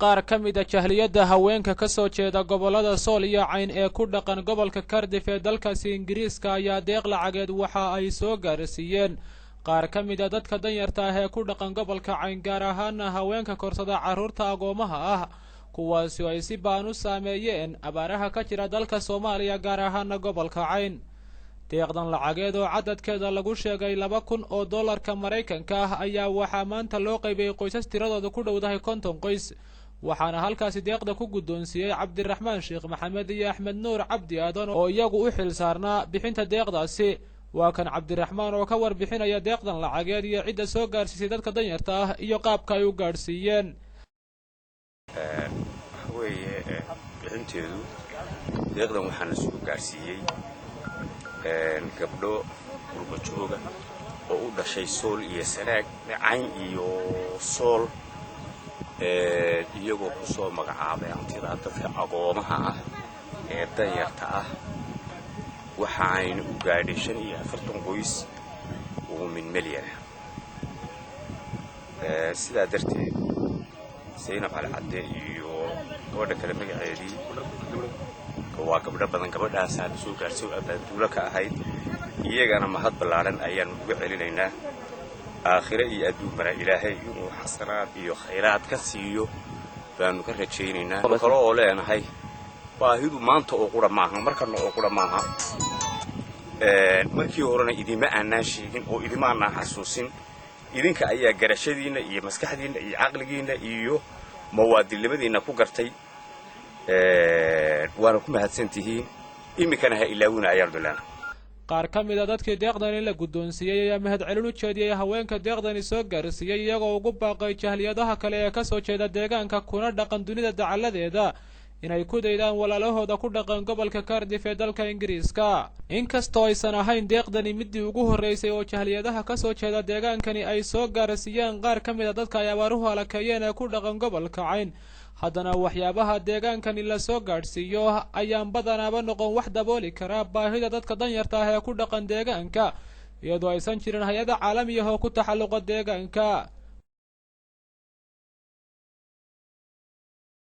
qaar ka mid ah jahliyadda haweenka ka soo jeeda gobollada Sool iyo Cayn ee ku dhaqan gobolka Cardiff ee dalkaasi Ingiriiska ayaa deeq lacageed waxa ay soo gaarsiiyeen qaar ka mid ah dadka danyarta ah ee ku dhaqan gobolka Cayn gaar ahaan haweenka korsada carruurta agoomaha ah kuwaasi oo ay si baan u saameeyeen abaaraha ka jira dalka Soomaaliya gaar ahaan gobolka Cayn deeqdan lacageed oo cadadkeeda lagu sheegay 2,000 oo dollarka Mareykanka ah ayaa waxaa maanta loo qaybiyay qoysas tiradoodu ku dhowdahay 50 qoys waxaana halkaasi deeqda ku guddoonsiiyay Cabdiraxmaan Sheekh Maxamed iyo Axmed Nuur Cabdi Aadan oo iyagu u xil saarnaa bixinta deeqdaasi waa kan Cabdiraxmaan oo ka warbixinaya deeqdan lacageed iyo cidda soo gaarsiisay dadka danyarta ah iyo qaabka ay u gaarsiiyeen bixinteedu deeqdan waxaan soo gaarsiiyay gabdho gurba jooga oo u dhashay Sool iyo Sanaag Cayn iyo Sool iyagoo ku soo magacaabay antida dadka agoomaha ah ee danyarta ah waxaan u gaadhay 45 qoys oo min milyan sidaa darteed Zainab Ali Cadde iyo gabadha kale magaceedii waa gabdho badan gabadhaas aan soo gaarsiyo abaabula ka ahayd iyagana mahad ballaaran ayaan ugu celinaynaa aakhire iyo adduunba ilaahay inuu xasanaad iyo khayraad ka siiyo baanu ka rajaynaynaa kale oo leenahay baahidu maanta oo qura maahan markana oo qura maaha markii horena idima aanan sheegin oo idima aanan xasuusin idinka ayaa garashadiina iyo maskaxdiina iyo aqligiina iyo mawaadilnimadiina ku gartay waana ku mahadsantihiin imikana ha ilaawina ayaan dulaan qaar ka mid ah dadkii deeqdani la guddoonsiiyay ayaa mahad celin u jeediyay haweenka deeqdani soo gaarsiiyay iyagoo ugu baaqay jahliyadaha kale ee ka soo jeeda deegaanka kuna dhaqan dunida dacaladeeda inay ku daydaan walaalahooda ku dhaqan gobolka Cardiff ee dalka Ingiriiska inkastoo aysan ahayn deeqdani midii ugu horeysay oo jahliyadaha ka soo jeeda deegaankani ay soo gaarsiiyeen qaar ka mid ah dadka ay abaaruhu halakayeen ee ku dhaqan gobolka Cayn haddana waxyaabaha deegaankani la soo gaarsiiyo ayaan badanaaba noqon wax dabooli kara baahida dadka danyarta ah ee ku dhaqan deegaanka iyadoo aysan jirin hay'ado caalami ah oo ku taxalluqa deegaanka